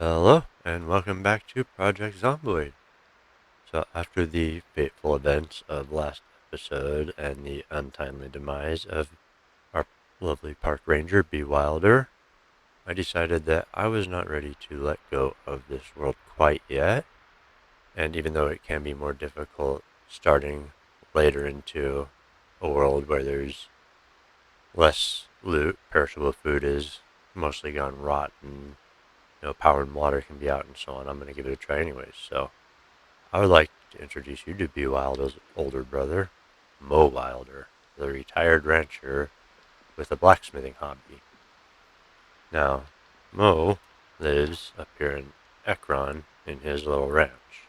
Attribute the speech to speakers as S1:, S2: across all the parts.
S1: Hello, and welcome back to Project Zomboid. So, after the fateful events of last episode and the untimely demise of our lovely park ranger, Bea Wilder, I decided that I was not ready to let go of this world quite yet. And even though it can be more difficult starting later into a world where there's less loot, perishable food is mostly gone rotten, power and water can be out and so on, I'm going to give it a try anyways. So, I would like to introduce you to Bea Wilder's older brother, Moe Wilder, the retired rancher with a blacksmithing hobby. Now, Moe lives up here in Ekron in his little ranch.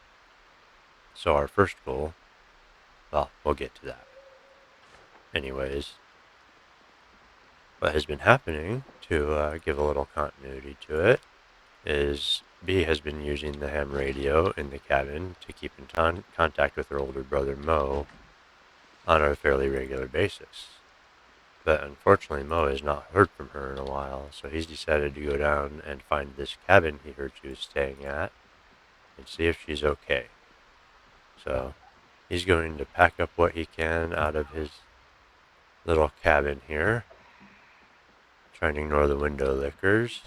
S1: So our first goal, well, we'll get to that. Anyways, what has been happening, to give a little continuity to it, is Bea has been using the ham radio in the cabin to keep in contact with her older brother Moe on a fairly regular basis. But unfortunately, Moe has not heard from her in a while, so he's decided to go down and find this cabin he heard she was staying at and see if she's okay. So he's going to pack up what he can out of his little cabin here, trying to ignore the window lickers.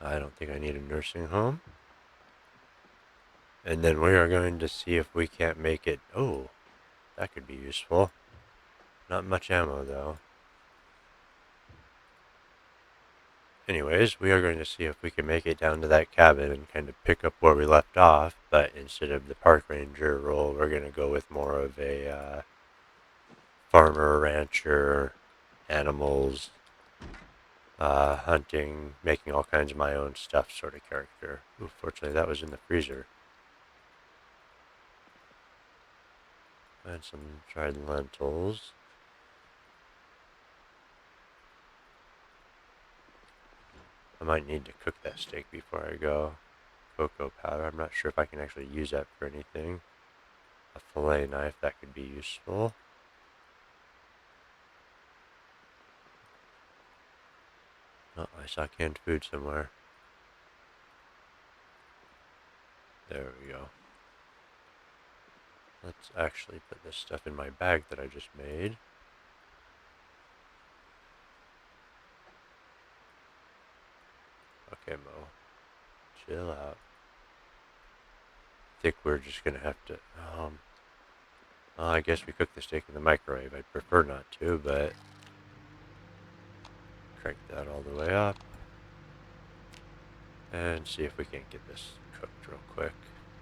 S1: I don't think I need a nursing home. And then we are going to see if we can't make it. Oh, that could be useful. Not much ammo, though. Anyways, we are going to see if we can make it down to that cabin and kind of pick up where we left off, but instead of the park ranger role, we're going to go with more of a farmer, rancher, animals, hunting, making all kinds of my own stuff sort of character. Ooh, fortunately, that was in the freezer. And some dried lentils. I might need to cook that steak before I go. Cocoa powder, I'm not sure if I can actually use that for anything. A fillet knife, that could be useful. Oh, I saw canned food somewhere. There we go. Let's actually put this stuff in my bag that I just made. Okay, Mo. Chill out. I think we're just gonna have to, well, I guess we cook the steak in the microwave. I'd prefer not to, but crank that all the way up. And see if we can't get this cooked real quick.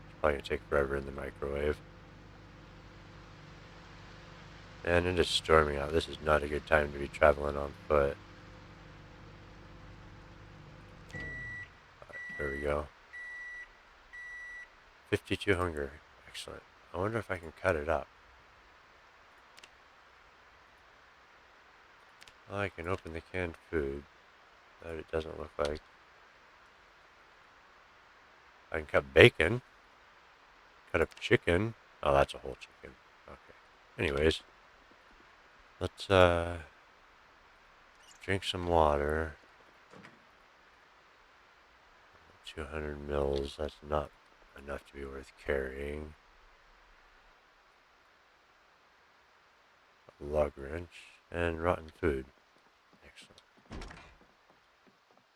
S1: It's probably gonna take forever in the microwave. And it is storming out. This is not a good time to be traveling on foot. Alright, there we go. 52 hunger. Excellent. I wonder if I can cut it up. Well, I can open the canned food. But it doesn't look like. I can cut bacon. Cut up chicken. Oh, that's a whole chicken. Okay. Anyways. Let's, drink some water. 200 mils. That's not enough to be worth carrying. A lug wrench. And rotten food. Excellent.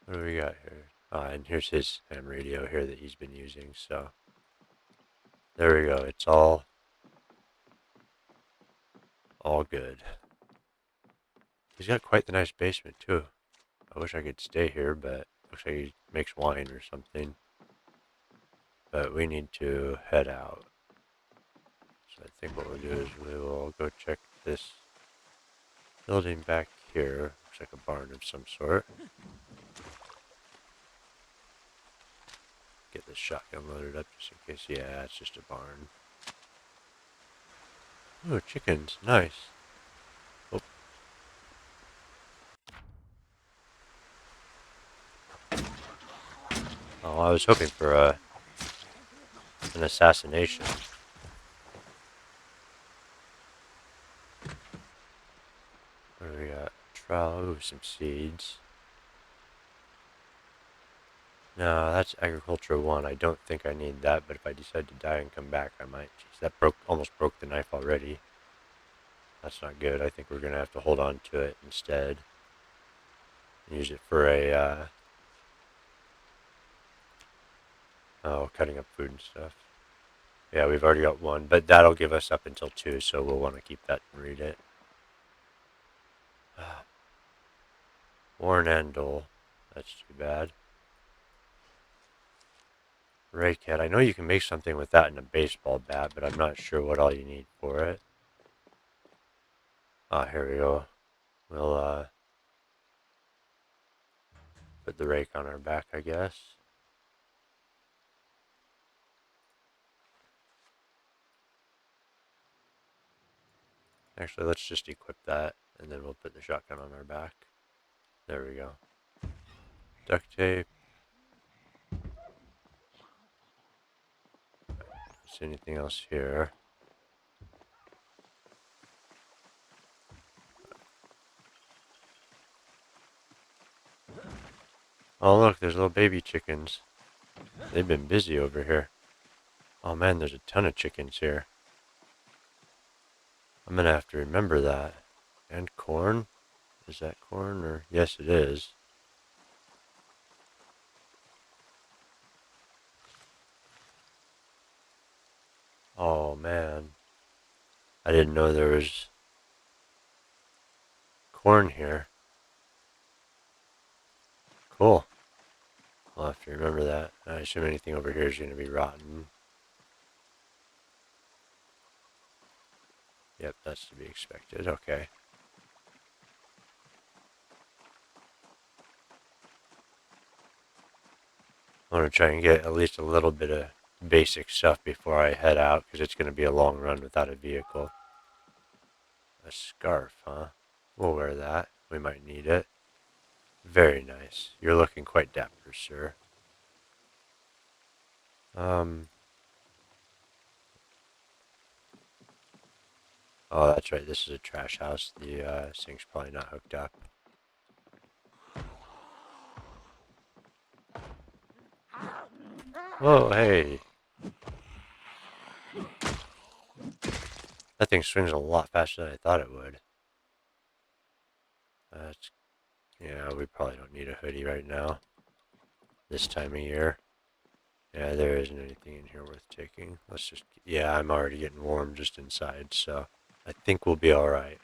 S1: What do we got here? And here's his ham radio here that he's been using, so. There we go. It's all good. He's got quite the nice basement, too. I wish I could stay here, but looks like he makes wine or something. But we need to head out. So I think what we'll do is we will go check this building back here. Looks like a barn of some sort. Get this shotgun loaded up just in case. Yeah, it's just a barn. Oh, chickens. Nice. Oh. Oh, I was hoping for an assassination. What do we got? Trowel. Ooh, some seeds. No, that's agriculture 1. I don't think I need that, but if I decide to die and come back, I might. Jeez, that almost broke the knife already. That's not good. I think we're going to have to hold on to it instead. Use it for cutting up food and stuff. Yeah, we've already got 1, but that'll give us up until 2, so we'll want to keep that and read it. Warren and Dole. That's too bad. Raycat. I know you can make something with that in a baseball bat, but I'm not sure what all you need for it. Ah, here we go. We'll put the rake on our back, I guess. Actually, let's just equip that, and then we'll put the shotgun on our back. There we go. Duct tape. See anything else here? Oh, look, there's little baby chickens. They've been busy over here. Oh man, there's a ton of chickens here. I'm gonna have to remember that. And corn? Is that corn or? Yes, it is. Oh man. I didn't know there was corn here. Cool. I'll have to remember that. I assume anything over here is going to be rotten. Yep, that's to be expected. Okay. I want to try and get at least a little bit of basic stuff before I head out, because it's going to be a long run without a vehicle. A scarf, huh? We'll wear that. We might need it. Very nice. You're looking quite dapper, sir. Oh, that's right. This is a trash house. The sink's probably not hooked up. Whoa, hey. That thing swings a lot faster than I thought it would. That's, yeah, we probably don't need a hoodie right now. This time of year. Yeah, there isn't anything in here worth taking. Let's just, yeah, I'm already getting warm just inside, so I think we'll be alright.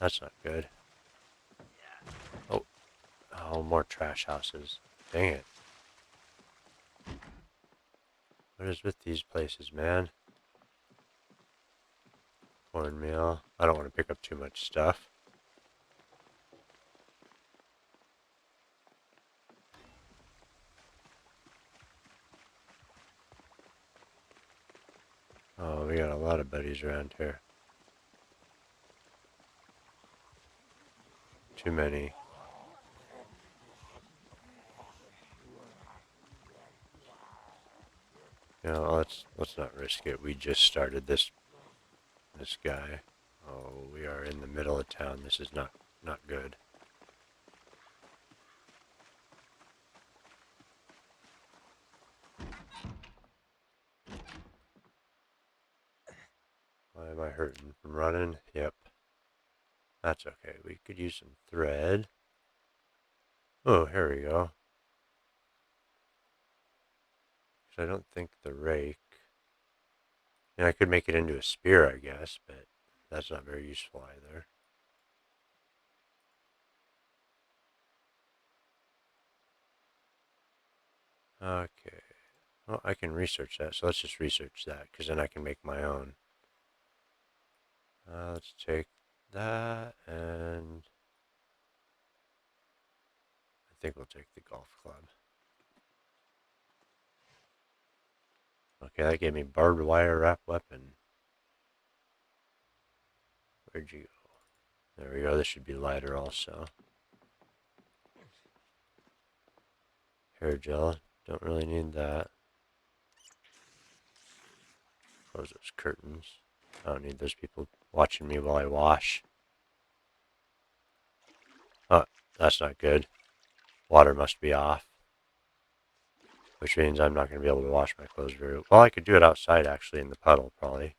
S1: That's not good. Oh, oh, more trash houses. Dang it. What is with these places, man? Cornmeal. I don't want to pick up too much stuff. Oh, we got a lot of buddies around here. Too many. You know, let's not risk it. We just started this guy. Oh, we are in the middle of town. This is not good. Why am I hurting from running? Yep. That's okay. We could use some thread. Oh, here we go. I don't think the rake. And I could make it into a spear, I guess, but that's not very useful either. Okay. Well, I can research that, so let's just research that, because then I can make my own. Let's take that, and I think we'll take the golf club. Okay, that gave me barbed wire wrap weapon. Where'd you go? There we go. This should be lighter also. Hair gel. Don't really need that. close those curtains. I don't need those people watching me while I wash. Oh, that's not good. Water must be off. Which means I'm not going to be able to wash my clothes very well. I could do it outside, actually, in the puddle, probably.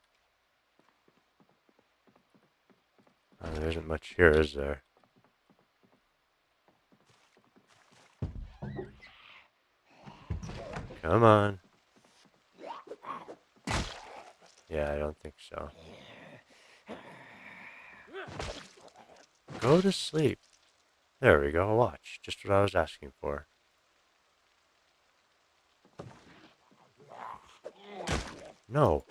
S1: There isn't much here, is there? Come on. Yeah, I don't think so. Go to sleep. There we go, watch. Just what I was asking for. No.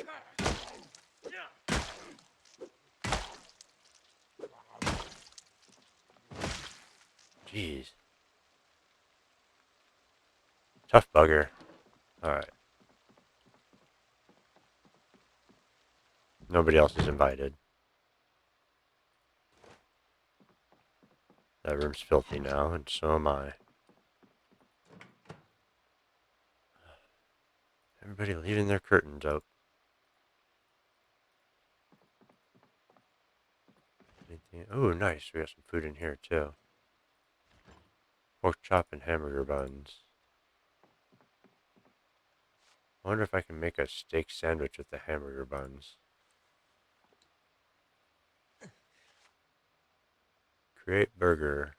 S1: Jeez. Tough bugger. Alright. Nobody else is invited. That room's filthy now, and so am I. Everybody leaving their curtains out. Oh, nice. We got some food in here, too. Pork chop and hamburger buns. I wonder if I can make a steak sandwich with the hamburger buns. Create burger.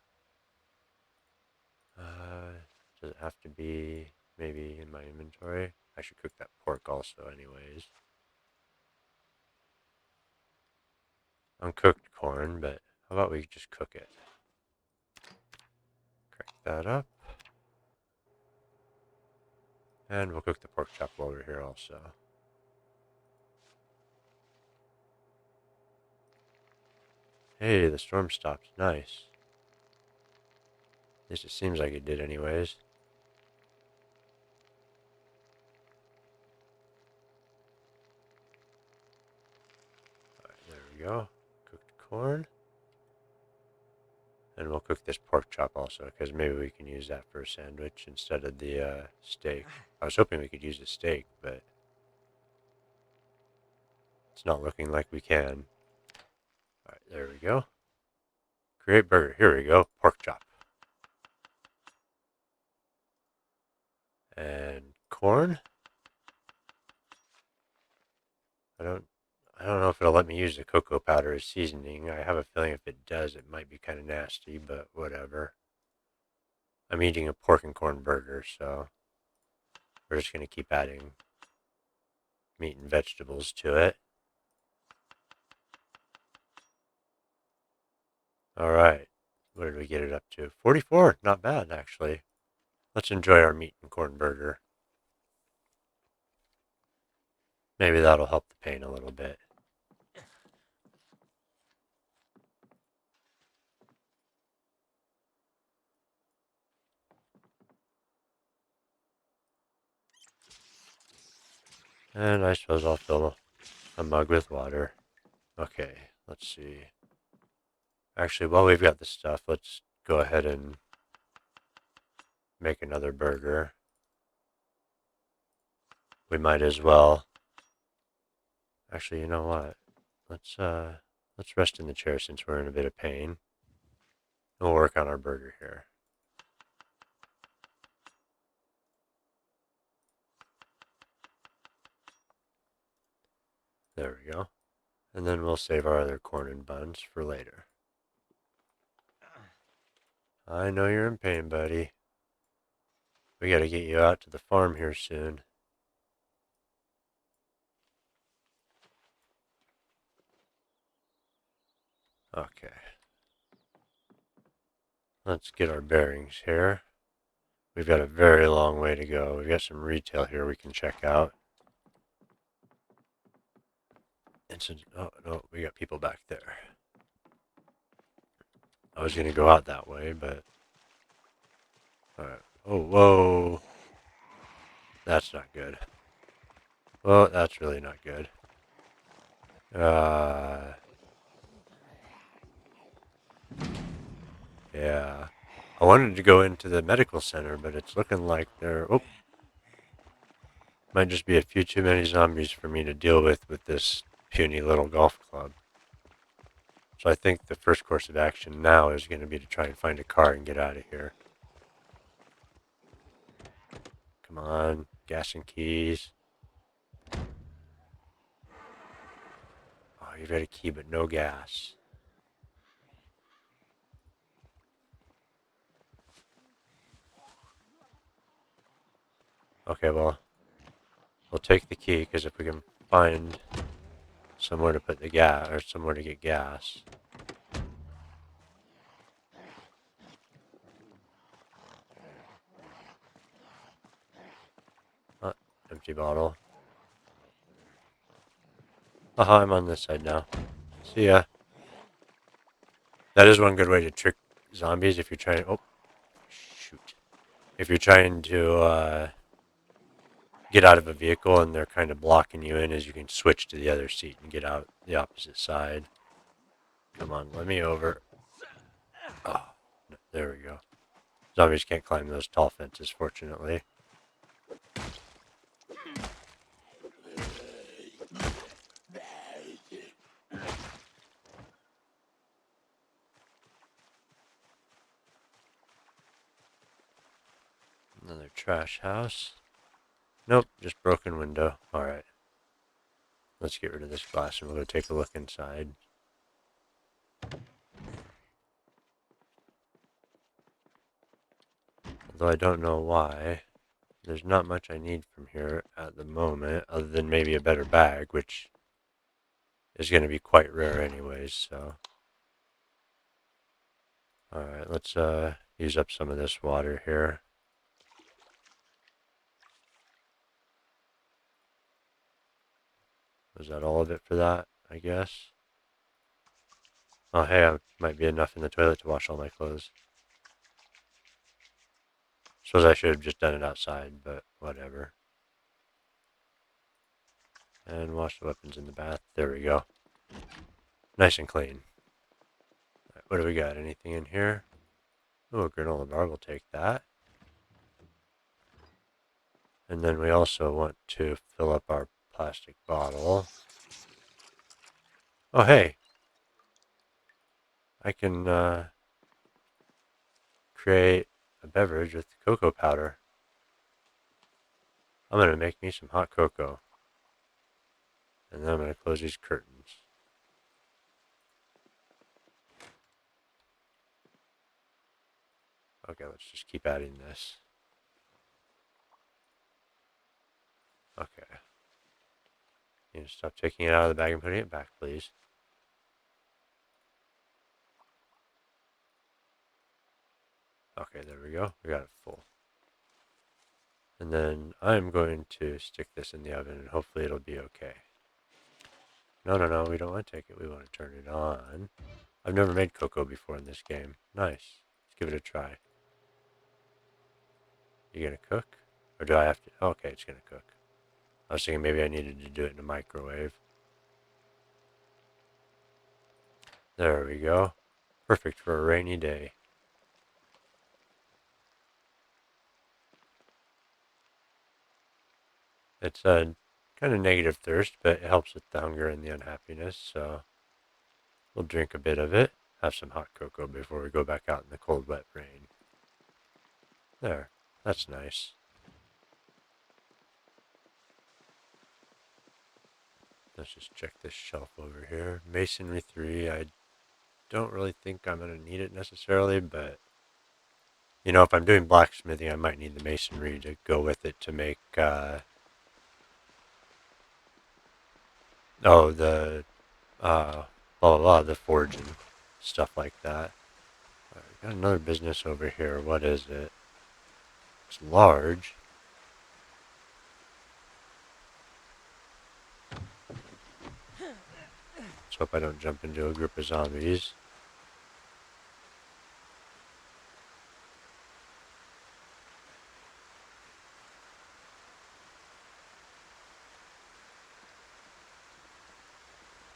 S1: Does it have to be maybe in my inventory? I should cook that pork also anyways. Uncooked corn, but how about we just cook it? Crack that up. And we'll cook the pork chop over here also. Hey, the storm stopped. Nice. At least it seems like it did anyways. Alright, there we go. Cooked corn. And we'll cook this pork chop also, because maybe we can use that for a sandwich instead of the steak. I was hoping we could use the steak, but it's not looking like we can. Alright, there we go. Create burger. Here we go. Pork chop. And corn. I don't know if it'll let me use the cocoa powder as seasoning. I have a feeling if it does, it might be kind of nasty, but whatever. I'm eating a pork and corn burger, so we're just going to keep adding meat and vegetables to it. Alright, what did we get it up to? 44, not bad actually. Let's enjoy our meat and corn burger. Maybe that'll help the pain a little bit. And I suppose I'll fill a mug with water. Okay, let's see. Actually, while we've got the stuff, let's go ahead and make another burger. We might as well. Actually, you know what? Let's rest in the chair since we're in a bit of pain. We'll work on our burger here. There we go. And then we'll save our other corn and buns for later. I know you're in pain, buddy. We gotta get you out to the farm here soon. Okay. Let's get our bearings here. We've got a very long way to go. We've got some retail here we can check out. And since, oh no, we got people back there. I was gonna go out that way, but alright. Oh, whoa. That's not good. Well, that's really not good. Yeah. I wanted to go into the medical center, but it's looking like they're... Oh. Might just be a few too many zombies for me to deal with this puny little golf club. So I think the first course of action now is going to be to try and find a car and get out of here. Come on, gas and keys. Oh, you've got a key but no gas. Okay, well, we'll take the key because if we can find somewhere to put the gas or somewhere to get gas. Empty bottle. Aha, I'm on this side now. See ya. That is one good way to trick zombies if you're trying. Oh, shoot! If you're trying to get out of a vehicle and they're kind of blocking you in, is you can switch to the other seat and get out the opposite side. Come on, let me over. Oh, no, there we go. Zombies can't climb those tall fences, fortunately. Another trash house. Nope, just broken window. Alright. Let's get rid of this glass and we'll go take a look inside. Although I don't know why. There's not much I need from here at the moment, other than maybe a better bag, which is going to be quite rare anyways, so. Alright, let's use up some of this water here. Was that all of it for that, I guess? Oh, hey, might be enough in the toilet to wash all my clothes. Suppose I should have just done it outside, but whatever. And wash the weapons in the bath. There we go. Nice and clean. Right, what do we got? Anything in here? Oh, a granola bar. We'll take that. And then we also want to fill up our plastic bottle. Oh, hey. I can create a beverage with cocoa powder. I'm going to make me some hot cocoa. And then I'm going to close these curtains. Okay, let's just keep adding this. Okay. You need to stop taking it out of the bag and putting it back, please. Okay, there we go. We got it full. And then I'm going to stick this in the oven and hopefully it'll be okay. No, we don't want to take it. We want to turn it on. I've never made cocoa before in this game. Nice. Let's give it a try. You gonna cook? Or do I have to? Okay, it's gonna cook. I was thinking maybe I needed to do it in a microwave. There we go. Perfect for a rainy day. It's a kind of negative thirst, but it helps with the hunger and the unhappiness, so we'll drink a bit of it. Have some hot cocoa before we go back out in the cold, wet rain. There. That's nice. Let's just check this shelf over here. Masonry 3. I don't really think I'm going to need it necessarily, but you know, if I'm doing blacksmithing, I might need the masonry to go with it to make, the, blah, blah, blah, the forge and stuff like that. Right, got another business over here. What is it? It's large. Let's hope I don't jump into a group of zombies.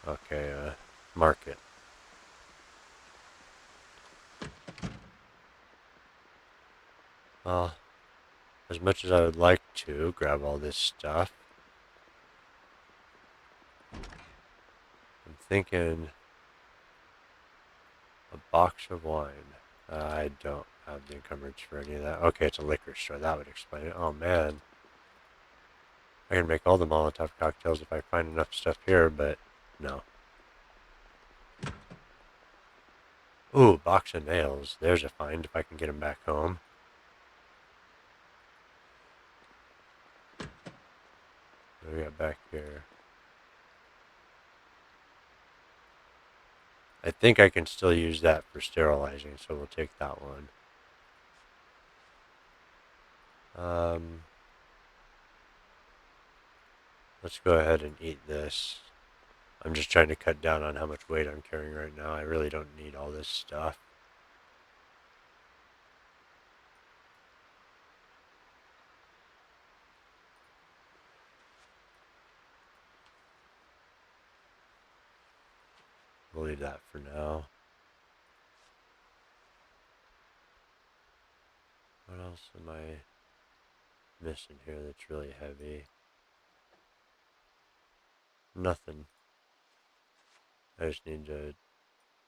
S1: Okay, market. Well, as much as I would like to grab all this stuff, I'm thinking a box of wine. I don't have the encumbrance for any of that. Okay, it's a liquor store. That would explain it. Oh, man. I can make all the Molotov cocktails if I find enough stuff here, but no. Ooh, box of nails. There's a find if I can get them back home. What do we got back here? I think I can still use that for sterilizing, so we'll take that one. Let's go ahead and eat this. I'm just trying to cut down on how much weight I'm carrying right now. I really don't need all this stuff. We'll leave that for now. What else am I missing here that's really heavy? Nothing. I just need to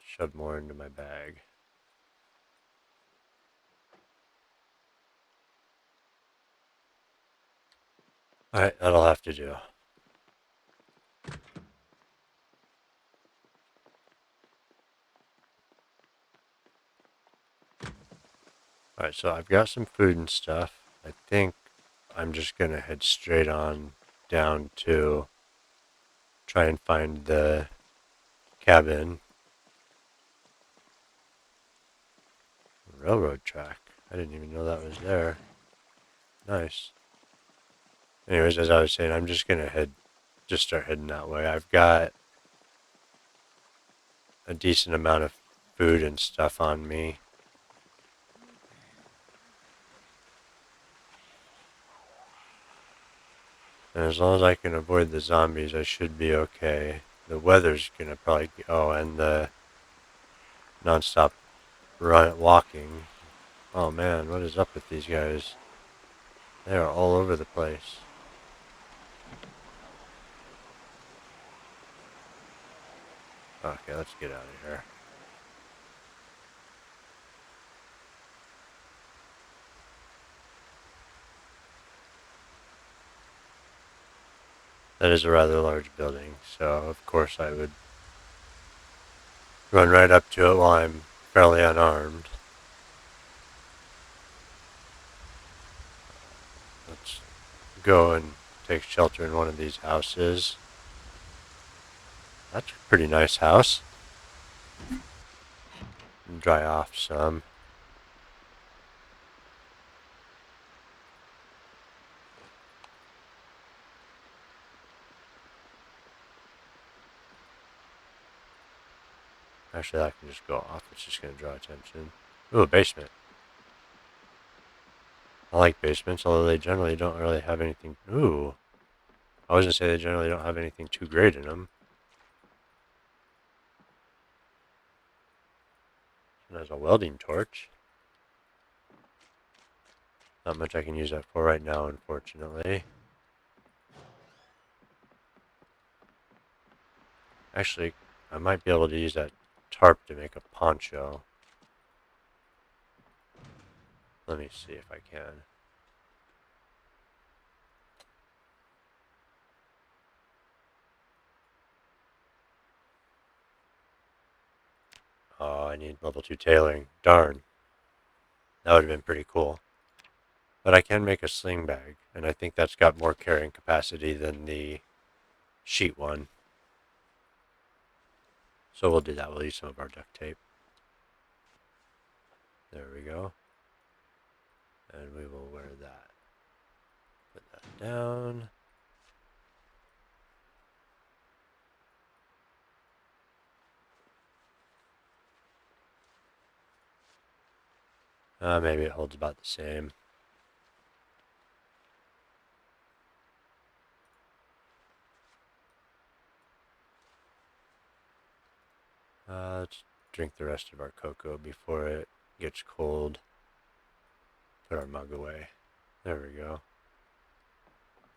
S1: shove more into my bag. Alright, that'll have to do. Alright, so I've got some food and stuff. I think I'm just gonna head straight on down to try and find the cabin. Railroad track. I didn't even know that was there. Nice. Anyways, as I was saying, I'm just gonna start heading that way. I've got a decent amount of food and stuff on me. And as long as I can avoid the zombies, I should be okay. The weather's gonna probably... Oh, and the non-stop walking. Oh man, what is up with these guys? They are all over the place. Okay, let's get out of here. That is a rather large building, so of course I would run right up to it while I'm fairly unarmed. Let's go and take shelter in one of these houses. That's a pretty nice house. And dry off some. Actually, that can just go off. It's just going to draw attention. Ooh, a basement. I like basements, although they generally don't really have anything... Ooh. I was going to say they generally don't have anything too great in them. And there's a welding torch. Not much I can use that for right now, unfortunately. Actually, I might be able to use that tarp to make a poncho. Let me see if I can. Oh, I need level 2 tailoring. Darn. That would have been pretty cool. But I can make a sling bag, and I think that's got more carrying capacity than the sheet one. So we'll do that. We'll use some of our duct tape. There we go. And we will wear that. Put that down. Maybe it holds about the same. Let's drink the rest of our cocoa before it gets cold. Put our mug away. There we go.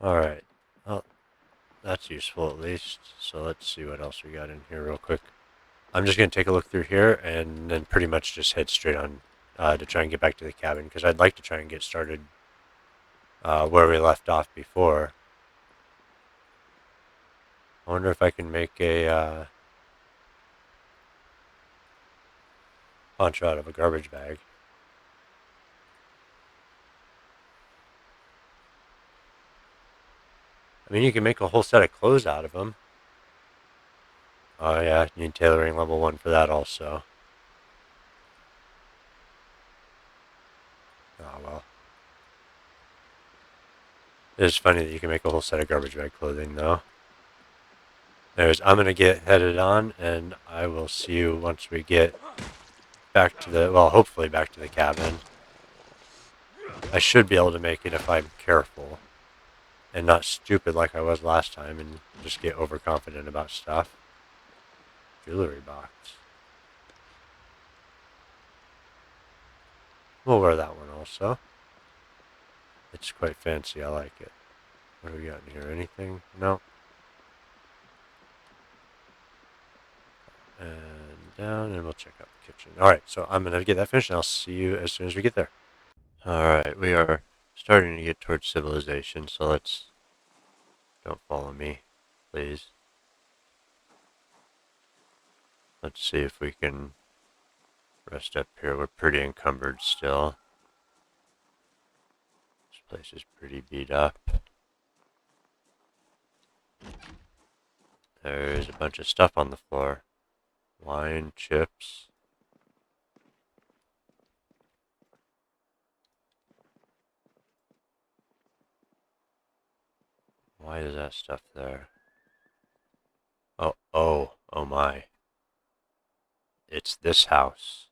S1: Alright. Well, that's useful at least. So let's see what else we got in here real quick. I'm just going to take a look through here and then pretty much just head straight on to try and get back to the cabin, because I'd like to try and get started where we left off before. I wonder if I can make a poncho out of a garbage bag. I mean, you can make a whole set of clothes out of them. Oh yeah, you need tailoring level 1 for that also. Oh well. It is funny that you can make a whole set of garbage bag clothing though. Anyways, I'm going to get headed on, and I will see you once we get back to the, well, hopefully back to the cabin. I should be able to make it if I'm careful and not stupid like I was last time and just get overconfident about stuff. Jewelry box. We'll wear that one also. It's quite fancy. I like it. What do we got in here? Anything? No. And down, and we'll check out the kitchen. Alright, so I'm going to get that finished, and I'll see you as soon as we get there. Alright, we are starting to get towards civilization, so let's... Don't follow me, please. Let's see if we can rest up here. We're pretty encumbered still. This place is pretty beat up. There's a bunch of stuff on the floor. Wine, chips. Why is that stuff there? Oh my. It's this house.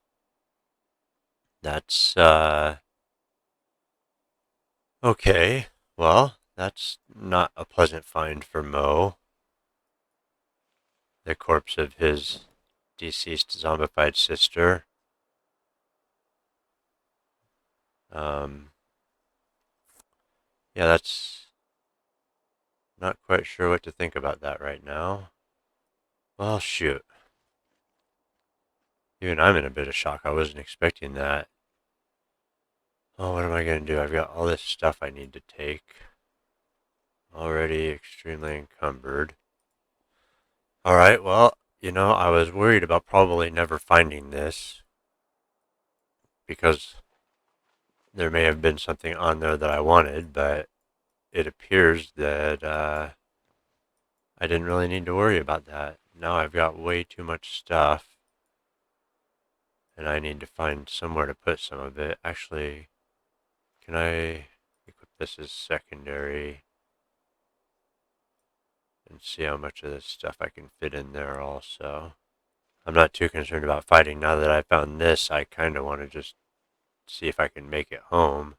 S1: That's, okay. Well, that's not a pleasant find for Moe. The corpse of his deceased zombified sister. Yeah, that's... Not quite sure what to think about that right now. Well, shoot. Even I'm in a bit of shock. I wasn't expecting that. Oh, what am I going to do? I've got all this stuff I need to take. Already extremely encumbered. Alright, well, you know, I was worried about probably never finding this, because there may have been something on there that I wanted, but it appears that I didn't really need to worry about that. Now I've got way too much stuff, and I need to find somewhere to put some of it. Actually, can I equip this as secondary and see how much of this stuff I can fit in there also? I'm not too concerned about fighting. Now that I found this, I kind of want to just see if I can make it home.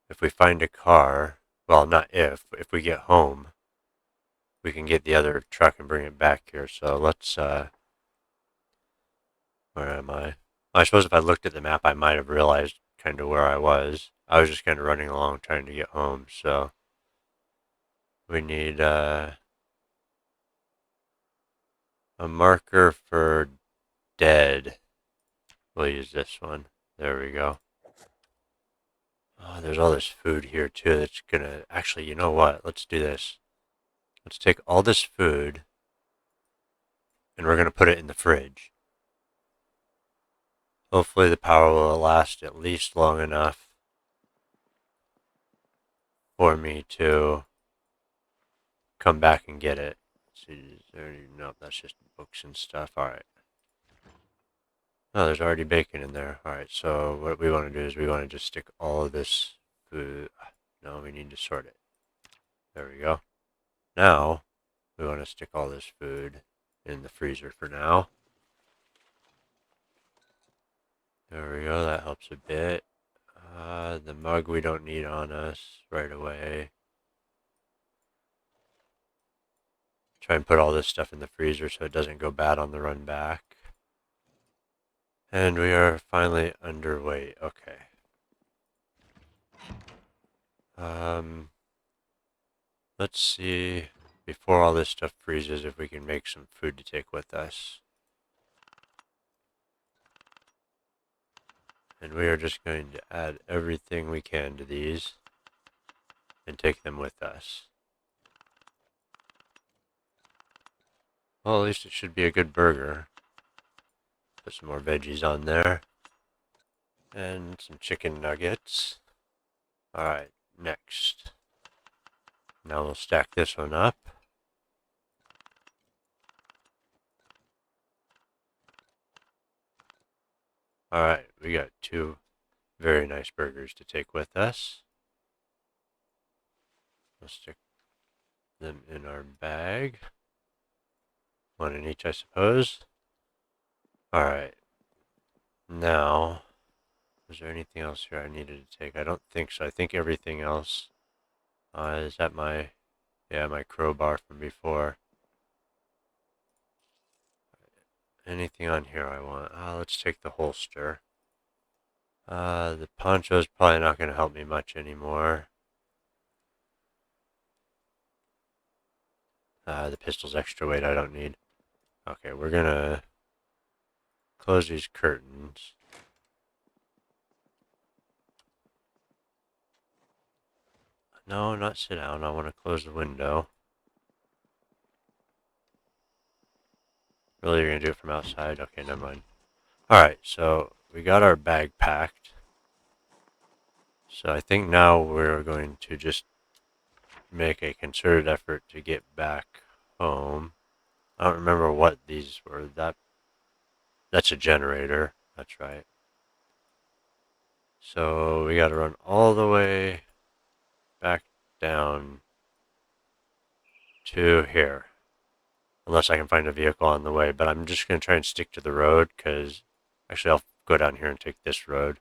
S1: If we find a car, well, not if we get home, we can get the other truck and bring it back here. So let's, where am I? I suppose if I looked at the map, I might have realized kind of where I was. I was just kind of running along trying to get home, so we need a marker for dead. We'll use this one. There we go. Oh, there's all this food here too that's gonna... Actually, you know what? Let's do this. Let's take all this food and we're gonna put it in the fridge. Hopefully the power will last at least long enough for me to come back and get it. Let's see, is there any... Nope, that's just books and stuff. Alright. Oh, there's already bacon in there. Alright, so what we want to do is we want to just stick all of this food... No, we need to sort it. There we go. Now, we want to stick all this food in the freezer for now. There we go, that helps a bit. The mug we don't need on us right away. Try and put all this stuff in the freezer so it doesn't go bad on the run back. And we are finally underway. Okay. Let's see, before all this stuff freezes, if we can make some food to take with us. And we are just going to add everything we can to these and take them with us. Well, at least it should be a good burger. Put some more veggies on there. And some chicken nuggets. Alright, next. Now we'll stack this one up. Alright, we got 2 very nice burgers to take with us. We'll stick them in our bag. 1 in each, I suppose. Alright. Now, was there anything else here I needed to take? I don't think so. I think everything else is that my crowbar from before. Anything on here I want? Let's take the holster. The poncho's probably not going to help me much anymore. The pistol's extra weight I don't need. Okay, we're going to close these curtains. No, not sit down. I want to close the window. Really, you're going to do it from outside? Okay, never mind. Alright, so we got our bag packed. So I think now we're going to just make a concerted effort to get back home. I don't remember what these were. That's a generator. That's right. So we got to run all the way back down to here. Unless I can find a vehicle on the way. But I'm just going to try and stick to the road because... Actually, I'll go down here and take this road.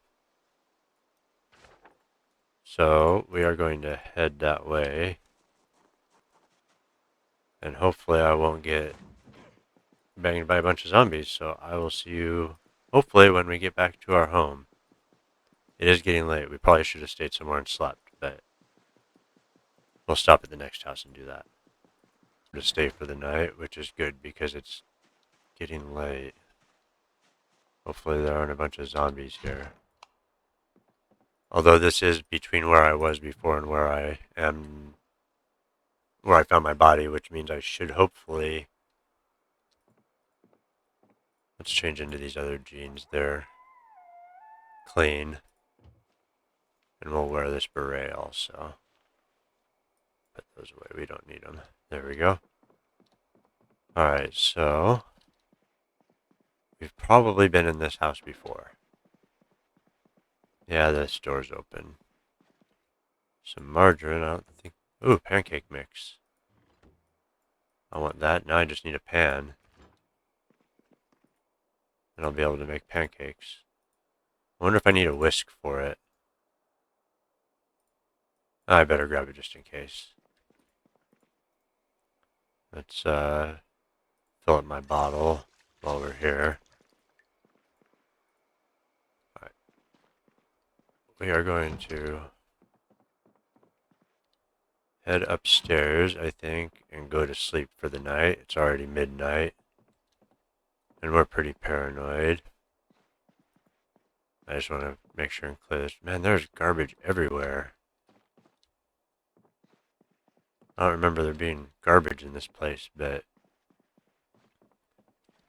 S1: So we are going to head that way. And hopefully I won't get banged by a bunch of zombies. So I will see you, hopefully, when we get back to our home. It is getting late. We probably should have stayed somewhere and slept. But we'll stop at the next house and do that. To stay for the night, which is good because it's getting late. Hopefully there aren't a bunch of zombies here. Although this is between where I was before and where I am, where I found my body, which means I should hopefully... Let's change into these other jeans. They're clean. And we'll wear this beret also. Put those away. We don't need them. There we go. Alright, so... We've probably been in this house before. Yeah, this door's open. Some margarine, I don't think... Ooh, pancake mix. I want that. Now I just need a pan. And I'll be able to make pancakes. I wonder if I need a whisk for it. I better grab it just in case. Let's fill up my bottle while we're here. Alright. We are going to head upstairs, I think, and go to sleep for the night. It's already midnight. And we're pretty paranoid. I just want to make sure and clear this. Man, there's garbage everywhere. I don't remember there being garbage in this place, but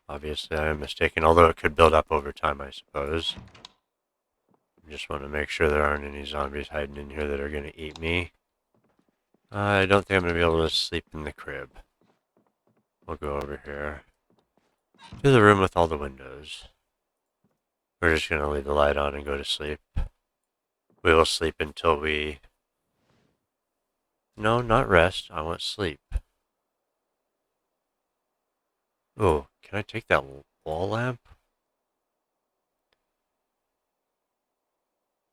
S1: obviously I am mistaken, although it could build up over time, I suppose. I just want to make sure there aren't any zombies hiding in here that are going to eat me. I don't think I'm going to be able to sleep in the crib. We'll go over here to the room with all the windows. We're just going to leave the light on and go to sleep. We will sleep until we... No, not rest. I want sleep. Oh, can I take that wall lamp?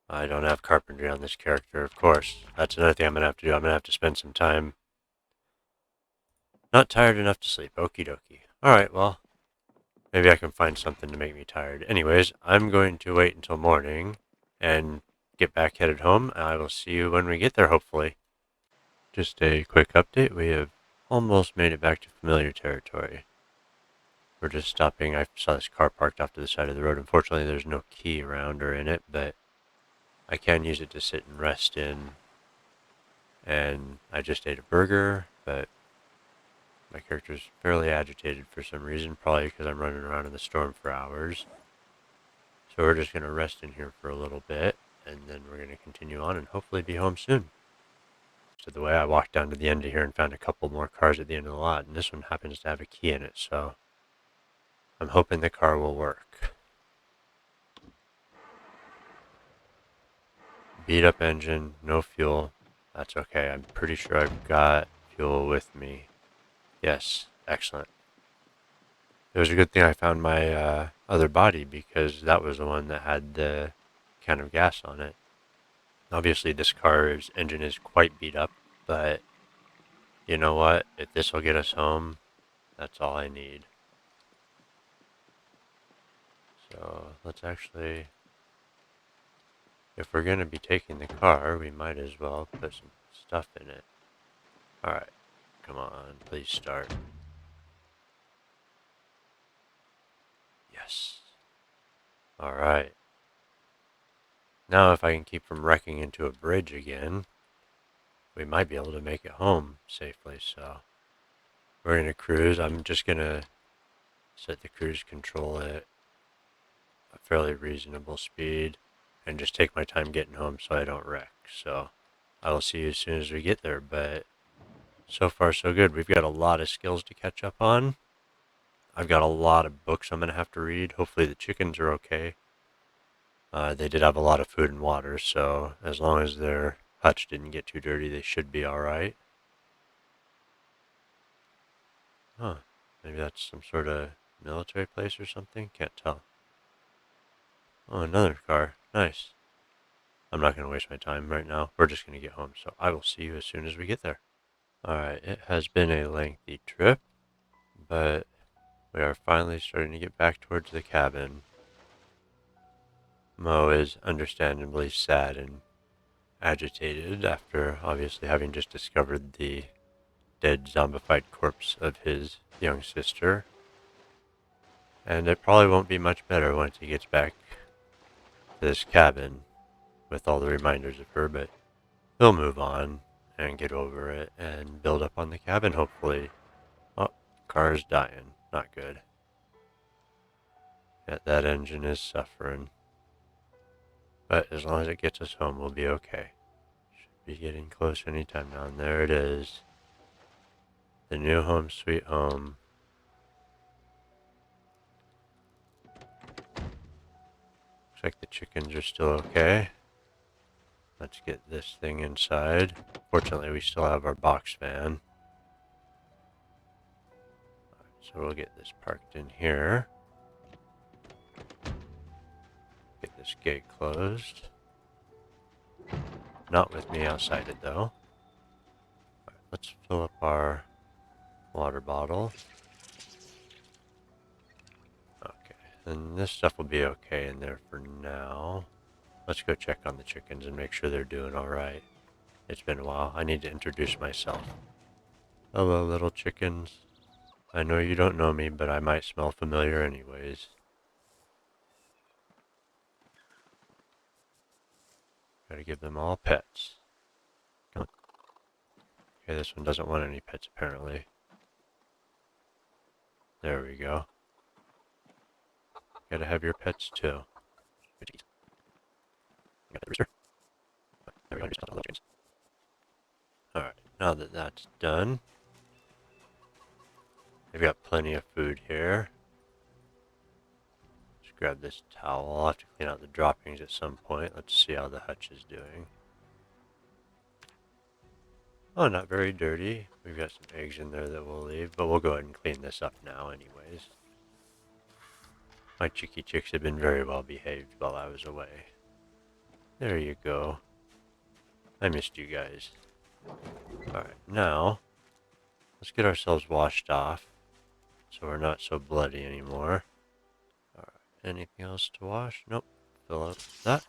S1: I don't have carpentry on this character, of course. That's another thing I'm going to have to do. I'm going to have to spend some time not tired enough to sleep. Okie dokie. Alright, well, maybe I can find something to make me tired. Anyways, I'm going to wait until morning and get back headed home. I will see you when we get there, hopefully. Just a quick update. We have almost made it back to familiar territory. We're just stopping. I saw this car parked off to the side of the road. Unfortunately, there's no key around or in it, but I can use it to sit and rest in. And I just ate a burger, but my character's fairly agitated for some reason, probably because I'm running around in the storm for hours. So we're just going to rest in here for a little bit, and then we're going to continue on and hopefully be home soon. So the way I walked down to the end of here and found a couple more cars at the end of the lot, and this one happens to have a key in it, so I'm hoping the car will work. Beat up engine, no fuel. That's okay. I'm pretty sure I've got fuel with me. Yes, excellent. It was a good thing I found my other body, because that was the one that had the can of gas on it. Obviously this car's engine is quite beat up, but you know what? If this will get us home, that's all I need. So let's actually, if we're going to be taking the car, we might as well put some stuff in it. Alright, come on, please start. Yes. Alright. Now if I can keep from wrecking into a bridge again, we might be able to make it home safely, so we're going to cruise. I'm just going to set the cruise control at a fairly reasonable speed and just take my time getting home so I don't wreck. So I will see you as soon as we get there, but so far so good. We've got a lot of skills to catch up on. I've got a lot of books I'm going to have to read. Hopefully the chickens are okay. They did have a lot of food and water, so as long as their hutch didn't get too dirty, they should be alright. Huh. Maybe that's some sort of military place or something? Can't tell. Oh, another car. Nice. I'm not going to waste my time right now. We're just going to get home, so I will see you as soon as we get there. Alright, it has been a lengthy trip, but we are finally starting to get back towards the cabin. Moe is understandably sad and agitated after obviously having just discovered the dead zombified corpse of his young sister. And it probably won't be much better once he gets back to this cabin with all the reminders of her, but he'll move on and get over it and build up on the cabin, hopefully. Oh, car's dying. Not good. Yet that engine is suffering. But as long as it gets us home, we'll be okay. Should be getting close anytime now. And there it is. The new home sweet home. Looks like the chickens are still okay. Let's get this thing inside. Fortunately, we still have our box fan. So we'll get this parked in here. Get this gate closed. Not with me outside it though. Right, let's fill up our water bottle. Okay, and this stuff will be okay in there for now. Let's go check on the chickens and make sure they're doing alright. It's been a while. I need to introduce myself. Hello, little chickens. I know you don't know me, but I might smell familiar anyways. Gotta give them all pets. Okay, this one doesn't want any pets apparently. There we go. Gotta have your pets too. Alright, now that that's done, I've got plenty of food here. Let's grab this towel. I'll have to clean out the droppings at some point. Let's see how the hutch is doing. Oh, not very dirty. We've got some eggs in there that we'll leave, but we'll go ahead and clean this up now anyways. My cheeky chicks have been very well behaved while I was away. There you go. I missed you guys. Alright, now, let's get ourselves washed off so we're not so bloody anymore. Alright, anything else to wash? Nope. Fill up that.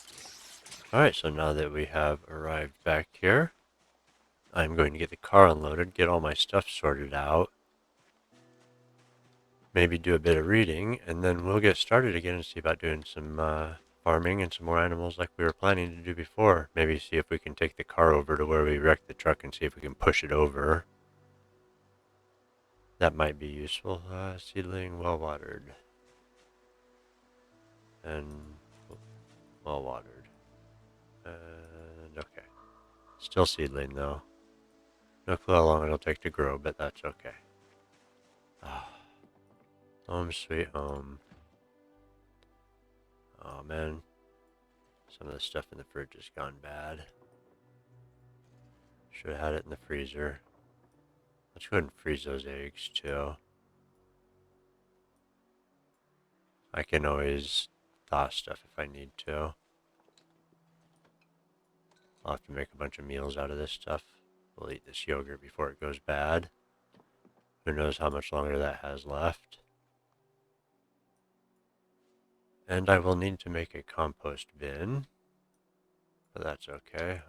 S1: Alright, so now that we have arrived back here, I'm going to get the car unloaded, get all my stuff sorted out, maybe do a bit of reading, and then we'll get started again and see about doing some farming and some more animals like we were planning to do before. Maybe see if we can take the car over to where we wrecked the truck and see if we can push it over. That might be useful. Seedling, well watered. And well watered. And okay. Still seedling though. No clue how long it'll take to grow, but that's okay. Ah, home sweet home. Oh man. Some of the stuff in the fridge has gone bad. Should have had it in the freezer. Let's go ahead and freeze those eggs too. I can always thaw stuff if I need to. I'll have to make a bunch of meals out of this stuff. We'll eat this yogurt before it goes bad. Who knows how much longer that has left. And I will need to make a compost bin. But that's okay.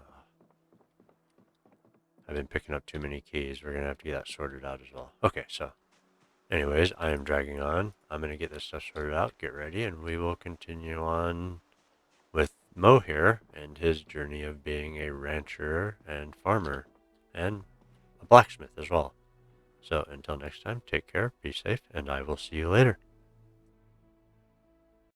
S1: I've been picking up too many keys. We're going to have to get that sorted out as well. Okay, so anyways, I am dragging on. I'm going to get this stuff sorted out, get ready, and we will continue on with Moe here and his journey of being a rancher and farmer and a blacksmith as well. So until next time, take care, be safe, and I will see you later.